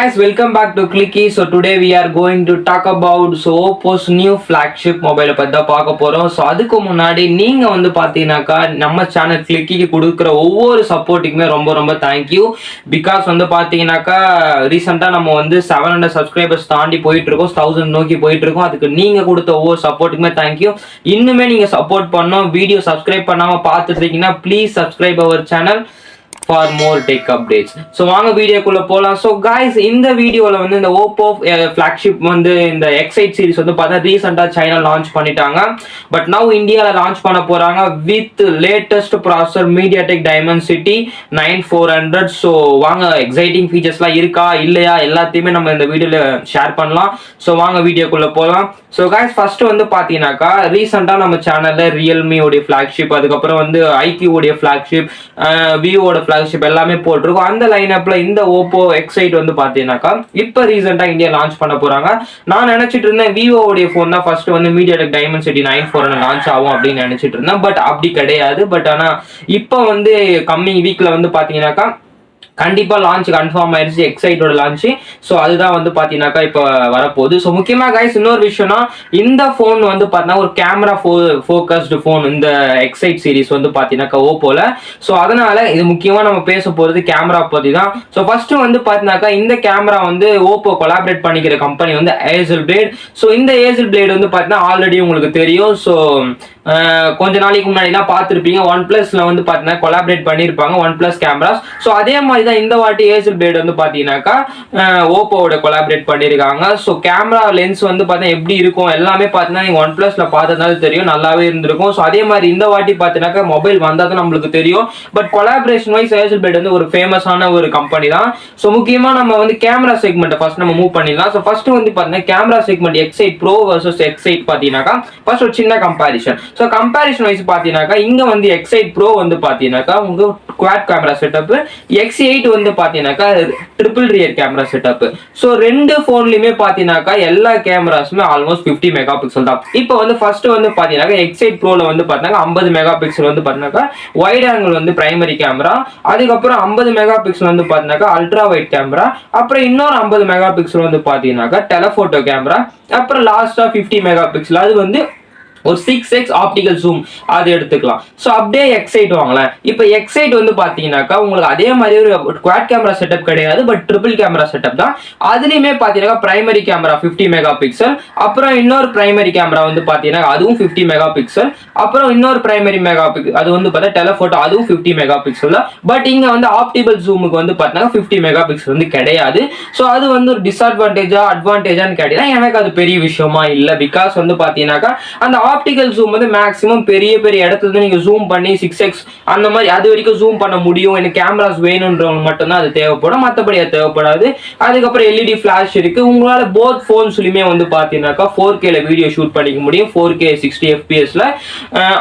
guys, welcome back to Clicky. So today we are going to talk about Oppo's new flagship mobile பத்தி தான் பார்க்க போறோம். So அதுக்கு முன்னாடி நீங்க வந்து பார்த்தீங்கன்னாக்கா நம்ம சேனல் கிளிக்கிக்கு கொடுக்குற ஒவ்வொரு சப்போர்ட்டுக்குமே ரொம்ப ரொம்ப தேங்க்யூ. பிகாஸ் வந்து பார்த்தீங்கன்னாக்கா ரீசெண்டாக நம்ம வந்து 700 சப்ஸ்கிரைபர்ஸ் தாண்டி போயிட்டு இருக்கோம், 1000 நோக்கி போயிட்டு இருக்கோம். அதுக்கு நீங்க கொடுத்த ஒவ்வொரு சப்போர்ட்டுக்குமே தேங்க்யூ. இன்னுமே நீங்க சப்போர்ட் பண்ணோம். வீடியோ சப்ஸ்கிரைப் பண்ணாம பார்த்துட்டு இருக்கீங்கன்னா please subscribe our channel for more tech updates. So வாங்க வீடியோக்குள்ள போலாம். So guys, இந்த வீடியோல வந்து இந்த Oppo flagship வந்து இந்த X8 series வந்து பார்த்தா ரீசெண்டா சைனா லான்ச் பண்ணிட்டாங்க. பட் now இந்தியால லான்ச் பண்ண போறாங்க with latest processor MediaTek Dimensity 9400. So வாங்க எக்ஸைட்டிங் ஃபீச்சர்ஸ்லாம் இருக்கா இல்லையா எல்லாத்தையுமே நம்ம இந்த வீடியோல ஷேர் பண்ணலாம். ஸோ வாங்க வீடியோக்குள்ள போலாம். ஸோ guys, ஃபர்ஸ்ட் வந்து பார்த்தீங்கன்னாக்கா ரீசெண்டா நம்ம சேனல்ல ரியல்மி உடைய ஃபிளாக்ஷிப், அதுக்கப்புறம் வந்து ஐக்யூ உடைய ஃபிளாக்ஷிப், விவோட ஃபிளாக்ஷிப் எல்லாமே போட்டிருக்கோம். அந்த லைனப்ல இந்த Oppo X8 வந்து பாத்தீங்கன்னாக்கா இப்ப ரீசெண்டா இந்தியா லான்ச் பண்ண போறாங்க. நான் நினைச்சிட்டு இருந்தேன் விவோ உடைய போன் தான் ஃபர்ஸ்ட் வந்து MediaTek Dimensity 9400 லான்ச் ஆகும் அப்படின்னு நினைச்சிட்டு இருந்தேன். பட் அப்படி கிடையாது. பட் ஆனா இப்ப வந்து கம்மிங் வீக்ல வந்து பாத்தீங்கன்னாக்கா கண்டிப்பா லான்ச் கன்ஃபார்ம் ஆயிடுச்சு, எக்ஸைட்டோட லான்ச். ஸோ அதுதான் வந்து பாத்தீங்கன்னாக்கா இப்போ வரப்போகுது. ஸோ முக்கியமா கைஸ் இன்னொரு விஷயம்னா இந்த போன் வந்து பாத்தீங்கன்னா ஒரு கேமரா ஃபோக்கஸ்டு போன் இந்த X8 சீரிஸ் வந்து பாத்தீங்கன்னாக்கா ஓப்போல. ஸோ அதனால இது முக்கியமா நம்ம பேச போறது கேமரா பத்தி தான். ஸோ ஃபர்ஸ்ட் வந்து பாத்தீங்கன்னாக்கா இந்த கேமரா வந்து ஓப்போ கொலாபரேட் பண்ணிக்கிற கம்பெனி வந்து ஏசல் பிளேட். ஸோ இந்த ஏசல் பிளேட் வந்து பாத்தீங்கன்னா ஆல்ரெடி உங்களுக்கு தெரியும். ஸோ கொஞ்ச நாளைக்கு முன்னாடிலாம் பார்த்துருப்பீங்க ஒன் பிளஸ்ல வந்து பார்த்தீங்கன்னா கொலாபரேட் பண்ணியிருப்பாங்க ஒன் பிளஸ் கேமராஸ். ஸோ அதே மாதிரி தான் இந்த வாட்டி ஏசல் பிளேட் வந்து பார்த்தீங்கன்னாக்கா ஓப்போவோட கொலாபரேட் பண்ணியிருக்காங்க. ஸோ கேமரா லென்ஸ் வந்து பார்த்தீங்கன்னா எப்படி இருக்கும் எல்லாமே பார்த்தீங்கன்னா நீங்கள் ஒன் பிளஸ்ல பார்த்ததுனால தெரியும், நல்லாவே இருந்திருக்கும். ஸோ அதே மாதிரி இந்த வாட்டி பார்த்தீங்கன்னாக்கா மொபைல் வந்தால் தான் நம்மளுக்கு தெரியும். பட் கொலாபரேஷன் வைஸ் ஏசல் பிளேட் வந்து ஒரு ஃபேமஸான ஒரு கம்பெனி தான். ஸோ முக்கியமாக நம்ம வந்து கேமரா செக்மெண்ட்டை ஃபர்ஸ்ட் நம்ம மூவ் பண்ணிடலாம். ஸோ ஃபர்ஸ்ட் வந்து பார்த்தீங்கன்னா camera segment X8 Pro versus X8 பார்த்தீங்கன்னாக்கா ஃபர்ஸ்ட் ஒரு சின்ன கம்பேரிஷன். ஸோ கம்பேரிஷன் வைஸ் பார்த்தீங்கன்னாக்கா இங்கே வந்து X8 Pro வந்து பார்த்தீங்கன்னாக்கா உங்க குவாட் கேமரா செட்டப், X8 வந்து பார்த்தீங்கன்னாக்கா triple rear camera setup. So ரெண்டு ஃபோன்லையுமே பார்த்தீங்கன்னாக்கா எல்லா கேமராஸுமே ஆல்மோஸ்ட் 50 மெகா பிக்சல் தான். இப்போ வந்து ஃபர்ஸ்ட் வந்து பார்த்தீங்கன்னாக்கா X8 Proல வந்து பார்த்தீங்கன்னா 50 மெகா பிக்சல் வந்து பார்த்தீங்கன்னாக்கா வைட் ஆங்கிள் வந்து பிரைமரி கேமரா, அதுக்கப்புறம் 50 மெகா பிக்சல் வந்து பார்த்தீங்கன்னாக்கா அல்ட்ரா வைட் கேமரா, அப்புறம் இன்னொரு 50 மெகா பிக்சல் வந்து பார்த்தீங்கன்னாக்கா டெலஃபோட்டோ கேமரா, அப்புறம் லாஸ்டா 50 மெகா பிக்சல் அது வந்து ஒரு 6x ஆப்டிகல் ஜூம் அது எடுத்துக்கலாம். ஸோ அப்படியே X8 வாங்கலாம். இப்போ X8 வந்து பார்த்தீங்கன்னாக்கா உங்களுக்கு அதே மாதிரி ஒரு குவாட் கேமரா செட்டப் கிடையாது, பட் ட்ரிபிள் கேமரா செட்டப் தான். அதுலேயுமே பார்த்தீங்கன்னா பிரைமரி கேமரா 50 மெகா பிக்சல், அப்புறம் இன்னொரு பிரைமரி கேமரா வந்து பார்த்தீங்கன்னா அதுவும் 50 மெகா பிக்சல், அப்புறம் இன்னொரு பிரைமரி மெகா பிக்சல் அது வந்து பார்த்தா டெலஃபோட்டோ அதுவும் 50 மெகா பிக்சல் தான். பட் இங்கே வந்து ஆப்டிகல் ஜூமுக்கு வந்து பார்த்தீங்கன்னா 50 மெகா பிக்சல் வந்து கிடையாது. ஸோ அது வந்து ஒரு டிஸ்அட்வான்டேஜா அட்வான்டேஜான்னு கேட்டீங்கன்னா எனக்கு அது பெரிய விஷயமா இல்லை. பிகாஸ் வந்து பார்த்தீங்கன்னாக்கா அந்த ஆப்டிகல் ஜூம் வந்து மேக்ஸிமம் பெரிய பெரிய இடத்துல நீங்க ஜூம் பண்ணி 6x அந்த மாதிரி அது வரைக்கும் ஜூம் பண்ண முடியும். எனக்கு கேமராஸ் வேணும்ன்றவங்க மட்டும்தான் அது தேவைப்படும், மற்றபடி அது தேவைப்படாது. அதுக்கப்புறம் எல்இடி ஃபிளாஷ் இருக்கு. உங்களால போத் ஃபோன்ஸ்லயுமே வந்து பாத்தீங்கன்னாக்கா 4Kல வீடியோ ஷூட் பண்ணிக்க முடியும், 4K 60 fpsல.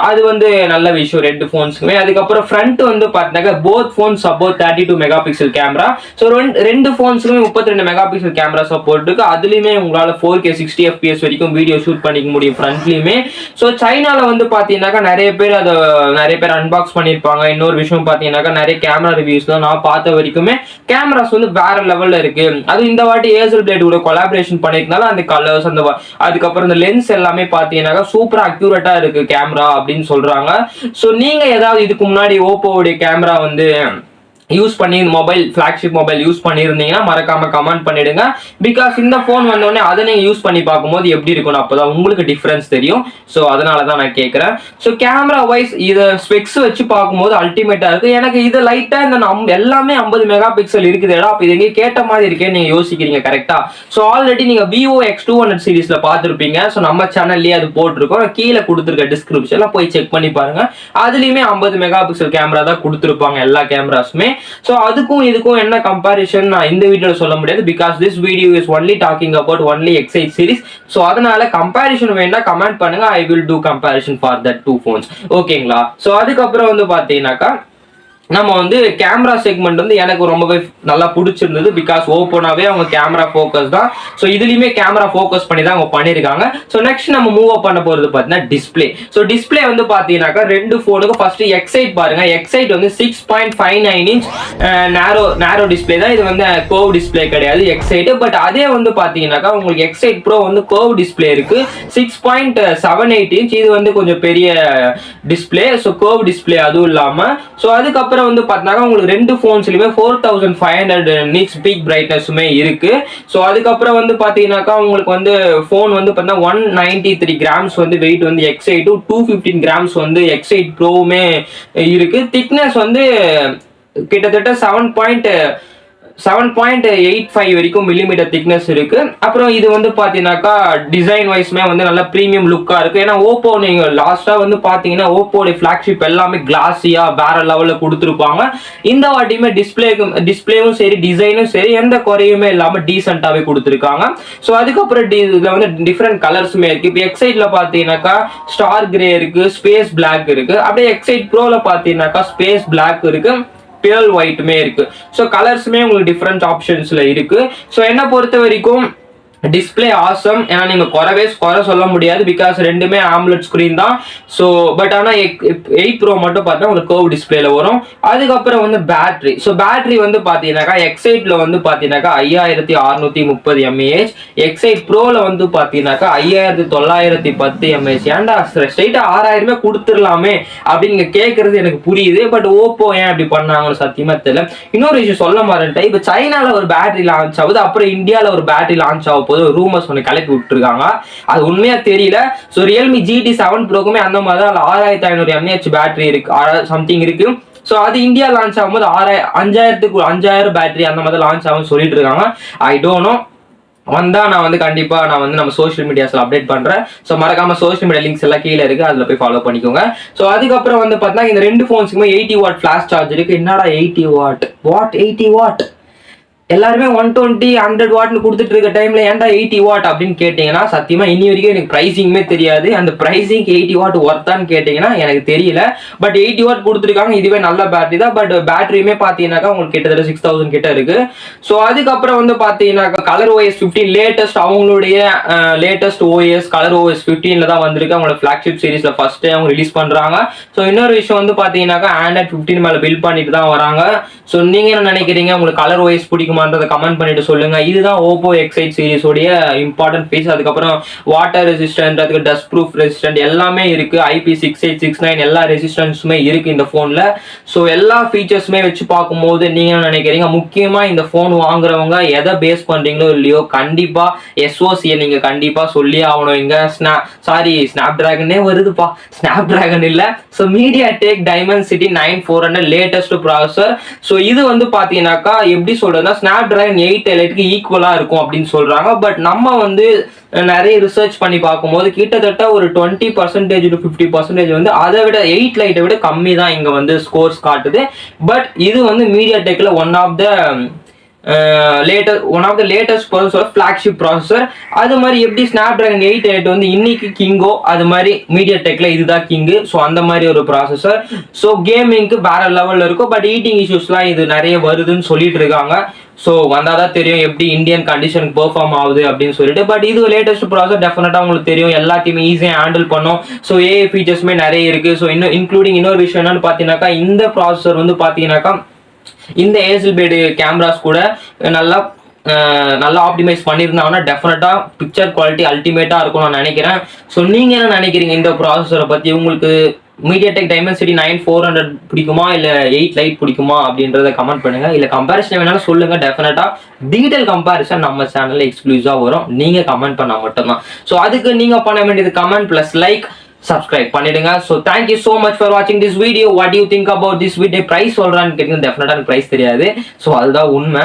அது வந்து நல்ல விஷயம் ரெண்டு ஃபோன்ஸுமே. அதுக்கப்புறம் ஃப்ரண்ட் வந்து பாத்தீங்கன்னா both phones support 32 mega pixel camera. So ரெண்டு ஃபோன்ஸுமே 32 மெகா பிக்சல் கேமரா சப்போர்ட் இருக்கு. அதுலயுமே உங்களால 4K 60 fps வரைக்கும் வீடியோ ஷூட் பண்ணிக்க முடியும் ஃப்ரண்ட்லயுமே. ஸோ சைனால வந்து பாத்தீங்கன்னாக்கா நிறைய பேர் அன்பாக்ஸ் பண்ணிருப்பாங்க. இன்னொரு விஷயம் பாத்தீங்கன்னாக்கா நிறைய கேமரா ரிவ்யூஸ் தான் நான் பார்த்த வரைக்குமே கேமராஸ் வந்து வேற லெவல்ல இருக்கு. அது இந்த வாட்டி ஏசல் பிளேட் கூட கொலாபரேஷன் பண்ணிருக்கனால அந்த கலர்ஸ் அந்த அதுக்கப்புறம் இந்த லென்ஸ் எல்லாமே பாத்தீங்கன்னாக்கா சூப்பரா அக்யூரேட்டா இருக்கு கேமரா அப்படின்னு சொல்றாங்க. ஸோ நீங்க ஏதாவது இதுக்கு முன்னாடி ஓப்போவுடைய கேமரா வந்து யூஸ் பண்ணி மொபைல் ஃபிளாக்ஷிப் மொபைல் யூஸ் பண்ணியிருந்தீங்கன்னா மறக்காம கமெண்ட் பண்ணிடுங்க. பிகாஸ் இந்த ஃபோன் வந்தோடனே அதை நீங்கள் யூஸ் பண்ணி பார்க்கும்போது எப்படி இருக்கணும் அப்போதான் உங்களுக்கு டிஃப்ரென்ஸ் தெரியும். ஸோ அதனால தான் நான் கேட்குறேன். ஸோ கேமரா வைஸ் இதை ஸ்பெக்ஸ் வச்சு பார்க்கும்போது அல்டிமேட்டாக இருக்குது. எனக்கு இது லைட்டாக இந்த எல்லாமே 50 மெகா பிக்சல் இருக்குதுடா அப்போ இது எங்கே கேட்ட மாதிரி இருக்கேன்னு நீங்கள் யோசிக்கிறீங்க கரெக்டாக. ஸோ ஆல்ரெடி நீங்கள் விவோ X200 சீரீஸில் பார்த்துருப்பீங்க. ஸோ நம்ம சேனல்லேயே அது போட்டிருக்கோம், கீழே கொடுத்துருக்க டிஸ்கிரிப்ஷனில் போய் செக் பண்ணி பாருங்க. அதுலேயுமே 50 மெகா பிக்சல் கேமரா தான் கொடுத்துருப்பாங்க எல்லா கேமராஸுமே. So அதுக்கும் இதுக்கும் என்ன கம்பேரிஷன் நான் இந்த வீடியோல சொல்ல முடியாது. Because this video is only talking about only X8 series. So அதனால கம்பேரிஷன் வேணா கமெண்ட் பண்ணுங்க, I will do comparison for that two phones. ஓகேங்களா? ஸோ அதுக்கப்புறம் வந்து பார்த்தீங்கன்னாக்கா நம்ம வந்து கேமரா செக்மெண்ட் வந்து எனக்கு ரொம்பவே நல்லா பிடிச்சிருந்தது. பிகாஸ் ஓப்பனாவே அவங்க கேமரா ஃபோக்கஸ் தான். ஸோ இதுலயுமே கேமரா ஃபோக்கஸ் பண்ணி தான் அவங்க பண்ணியிருக்காங்க. ஸோ நெக்ஸ்ட் நம்ம மூவ் அப் பண்ண போறது பார்த்தீங்கன்னா டிஸ்பிளே. ஸோ டிஸ்பிளே வந்து பார்த்தீங்கன்னாக்கா ரெண்டு ஃபோனுக்கு ஃபர்ஸ்ட் எக்ஸைட் பாருங்க. எக்ஸைட் வந்து 6.59 இன்ச் நேரோ டிஸ்பிளே தான். இது வந்து கர்வ் டிஸ்பிளே கிடையாது எக்ஸைட். பட் அதே வந்து பார்த்தீங்கன்னாக்கா உங்களுக்கு எக்ஸைட் ப்ரோ வந்து கர்வ் டிஸ்பிளே இருக்கு 6.78 இன்ச். இது வந்து கொஞ்சம் பெரிய டிஸ்பிளே. ஸோ கர்வ் டிஸ்பிளே அதுவும் இல்லாம ஸோ அதுக்கப்புறம் வந்து பார்த்தீங்கன்னா உங்களுக்கு ரெண்டு ஃபோன்ஸ்லயுமே 4500 நிட்ஸ் பீக் பிரைட்னஸுமே இருக்கு. ஸோ அதுக்கப்புறம் வந்து பார்த்தீங்கன்னாக்கா உங்களுக்கு வந்து ஃபோன் வந்து பார்த்தீங்கன்னா 193 கிராம்ஸ் வந்து வெயிட் வந்து எக்ஸைட், 215 கிராம்ஸ் வந்து எக்ஸைட் ப்ரோவுமே இருக்கு. திக்னஸ் வந்து கிட்டத்தட்ட 7.85 வரைக்கும் மில்லிமீட்டர் திக்னஸ் இருக்கு. அப்புறம் இது வந்து பாத்தீங்கன்னாக்கா டிசைன் வைஸ்மே வந்து நல்ல பிரீமியம் லுக்கா இருக்கு. ஏன்னா ஓப்போ நீங்க லாஸ்டா வந்து பாத்தீங்கன்னா ஓப்போட பிளாக்ஷிப் எல்லாமே கிளாஸியா வேற லெவல்ல கொடுத்துருப்பாங்க. இந்த வாட்டியுமே டிஸ்பிளேவும் சரி டிசைனும் சரி எந்த குறையுமே இல்லாம டீசென்டாவே கொடுத்துருக்காங்க. ஸோ அதுக்கப்புறம் இதுல வந்து டிஃப்ரெண்ட் கலர்ஸுமே இருக்கு. இப்போ எக்ஸைட்ல பாத்தீங்கன்னாக்கா ஸ்டார் கிரே இருக்கு, ஸ்பேஸ் பிளாக் இருக்கு. அப்படியே எக்ஸைட் ப்ரோல பாத்தீங்கன்னாக்கா ஸ்பேஸ் பிளாக் இருக்கு, பியர் ஒயிட்டுமே இருக்கு. ஸோ கலர்ஸுமே உங்களுக்கு டிஃப்ரெண்ட் ஆப்ஷன்ஸ்ல இருக்கு. ஸோ என்ன பொறுத்த வரைக்கும் டிஸ்பிளே ஆசம். ஏன்னா நீங்க குறை சொல்ல முடியாது. பிகாஸ் ரெண்டுமே ஆம்லெட் ஸ்கிரீன் தான். ஸோ பட் ஆனால் 8 ப்ரோ மட்டும் பார்த்தா உங்களுக்கு கர்வ் டிஸ்பிளேல வரும். அதுக்கப்புறம் வந்து பேட்டரி. ஸோ பேட்டரி வந்து பார்த்தீங்கன்னாக்கா எக்ஸைட்ல வந்து பார்த்தீங்கன்னாக்கா 5630 mAh, எக்ஸைட் ப்ரோல வந்து பார்த்தீங்கன்னாக்கா 5910 mAh. ஏன்டா ஸ்ட்ரைட்டா 6000 கொடுத்துடலாமே அப்படின்னு நீங்க கேட்கறது எனக்கு புரியுது. பட் ஓப்போ ஏன் அப்படி பண்ணாங்கன்னு சத்தியமா தெரியல. இன்னொரு விஷயம் சொல்ல மாட்டேன். இப்போ சைனால ஒரு பேட்டரி லான்ச் ஆகுது, அப்புறம் இந்தியாவில் ஒரு பேட்டரி லான்ச் ஆகும் ரூமர்ஸ் ஒன்று கிளப்பி விட்டுருக்காங்க. அது உண்மையா தெரியல. ஸோ ரியல்மி GT7 ப்ரோக்குமே அந்த மாதிரி தான் 6500 mAh பேட்டரி இருக்கு, சம்திங் இருக்கு. ஸோ அது இந்தியா லான்ச் ஆகும்போது 5000 பேட்டரி அந்த மாதிரி லான்ச் ஆகும் சொல்லிட்டு இருக்காங்க. I don't know. வந்தா நான் வந்து கண்டிப்பா நம்ம சோஷியல் மீடியாஸ்ல அப்டேட் பண்றேன். ஸோ மறக்காம சோஷியல் மீடியா லிங்க்ஸ் எல்லாம் கீழே இருக்கு, அதுல போய் ஃபாலோ பண்ணிக்கோங்க. ஸோ அதுக்கப்புறம் வந்து பார்த்தீங்கன்னா இந்த ரெண்டு போன்ஸுக்குமே 80 வாட் ஃபிளாஷ் சார்ஜ் இருக்கு. என்னடா 80 வாட் எல்லாருமே 120 100 வாட்னு கொடுத்துட்டு இருக்க டைம்ல ஏன்டா 80 வாட் அப்படின்னு கேட்டீங்கன்னா சத்தியமா இனி வரைக்கும் எனக்கு பிரைசிங்குமே தெரியாது. அந்த பிரைசிங் 80 வாட் ஒர்த்தான்னு கேட்டீங்கன்னா எனக்கு தெரியல. பட் 80 வாட் கொடுத்துருக்காங்க. இதுவே நல்ல பேட்டரி தான். பட் பேட்டரியுமே பாத்தீங்கன்னாக்கா உங்களுக்கு கிட்டத்தட்ட 6000 கிட்ட இருக்கு. ஸோ அதுக்கப்புறம் வந்து பாத்தீங்கன்னாக்கா கலர் OS 15 லேட்டஸ்ட், அவங்களுடைய லேட்டஸ்ட் OS கலர் OS 15ல தான் வந்திருக்கு. அவங்களோட ஃபிளாக்ஷிப் சீரிஸ்ல ஃபர்ஸ்ட் அவங்க ரிலீஸ் பண்றாங்க. ஸோ இன்னொரு விஷயம் வந்து பாத்தீங்கன்னாக்கா Android 15 மேல பில்ட் பண்ணிட்டு தான் வராங்க. ஸோ நீங்க என்ன நினைக்கிறீங்க? உங்களுக்கு கலர் OS பிடிக்குமா? கமெண்ட் பண்ணிட்டு சொல்லுங்க. இதுதான் ஓப்போ எக்ஸைட் சீரிஸ் உடைய இம்பார்ட்டன்ட் பீஸ். அதுக்கப்புறம் வாட்டர் ரெசிஸ்டன்ட், அதுக்கு டஸ்ட் ப்ரூஃப் ரெசிஸ்டன்ட் எல்லாமே இருக்கு. IP6869 எல்லா ரெசிஸ்டன்ஸுமே இருக்கு இந்த போன்ல. ஸோ எல்லா ஃபீச்சர்ஸுமே வச்சு பார்க்கும்போது நீங்க நினைக்கிறீங்க? முக்கியமா இந்த போன் வாங்குறவங்க எதை பேஸ் பண்றீங்களோ இல்லையோ கண்டிப்பா SoC நீங்க கண்டிப்பா சொல்லி ஆகணும். இங்க ஸ்னாப் டிராகனே வருதுப்பா, ஸ்னாப் டிராகன் இல்ல. So MediaTek Dimensity 9400 latest processor. So இது வந்து பாத்தீங்கன்னாக்கா எப்படி சொல்றதுன்னா Snapdragon 8 Elite ஈக்குவலா இருக்கும் அப்படின்னு சொல்றாங்க. பட் நம்ம வந்து நிறைய ரிசர்ச் பண்ணி பார்க்கும்போது கிட்டத்தட்ட ஒரு 20% to 50% வந்து அதை விட 8 Lite விட கம்மி தான் இங்க வந்து ஸ்கோர்ஸ் காட்டுது. பட் இது வந்து MediaTekல one of the latest processor, flagship processor. அது மாதிரி எப்படி Snapdragon 8 Elite வந்து இன்னைக்கு கிங்கோ அது மாதிரி MediaTekல இதுதான் கிங்கு. ஸோ அந்த மாதிரி ஒரு ப்ராசஸர். ஸோ கேமிங்க்கு வேற லெவல்ல இருக்கும். பட் ஈட்டிங் இஷ்யூஸ்லாம் இது நிறைய வருதுன்னு சொல்லிட்டு இருக்காங்க. ஸோ வந்தாதான் தெரியும் எப்படி இந்தியன் கண்டிஷனுக்கு பெர்ஃபார்ம் ஆகுது அப்படின்னு சொல்லிட்டு. பட் இது லேட்டஸ்ட் ப்ராசஸர், டெஃபினட்டா உங்களுக்கு தெரியும் எல்லாத்தையுமே ஈஸியாக ஹேண்டில் பண்ணும். ஸோ AI ஃபீச்சர்ஸுமே நிறைய இருக்கு. ஸோ இன்க்ளூடிங் இன்னொரு விஷயம் என்னன்னு பார்த்தீங்கன்னாக்கா இந்த ப்ராசஸர் வந்து பார்த்தீங்கன்னாக்கா இந்த ஏசில்பேடு கேமராஸ் கூட நல்லா ஆப்டிமைஸ் பண்ணியிருந்தாங்கன்னா டெஃபினட்டா பிக்சர் குவாலிட்டி அல்டிமேட்டா இருக்கும் நான் நினைக்கிறேன். ஸோ நீங்க என்ன நினைக்கிறீங்க இந்த ப்ராசஸரை பத்தி? உங்களுக்கு MediaTek Dimensity 9400 பிடிக்குமா இல்ல 8 Lite பிடிக்குமா அப்படின்றத கமெண்ட் பண்ணுங்க. இல்ல கம்பேரிசன் வேணாலும் சொல்லுங்க. டெஃபினட்டா டீடைல் கம்பேரிசன் நம்ம சேனல்ல எக்ஸ்க்ளூசிவா வரும், நீங்க கமெண்ட் பண்ணா மட்டும்தான். ஸோ அதுக்கு நீங்க பண்ண வேண்டியது கமெண்ட் பிளஸ் லைக், subscribe பண்ணிடுங்க. So thank you so much for watching this video. What do you think about this video? price சொல்றான்னு கேட்டீங்கன்னா டெஃபினட்டா எனக்கு பிரைஸ் தெரியாது. ஸோ அதுதான் உண்மை.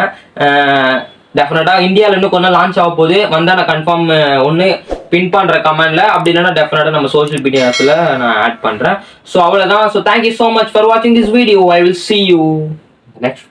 டெஃபினட்டா இந்தியாவில் இன்னும் கொஞ்சம் லான்ச் ஆக போகுது. வந்தா நான் கன்ஃபார்ம் ஒன்று பின் பண்ற கமெண்ட்ல, அப்படி இல்லைன்னா டெஃபினட்டா நம்ம சோஷியல் மீடியாஸ்ல நான் ஆட் பண்றேன். ஸோ அவ்வளவுதான். So thank you so much for வாட்சிங் this video. I will see you next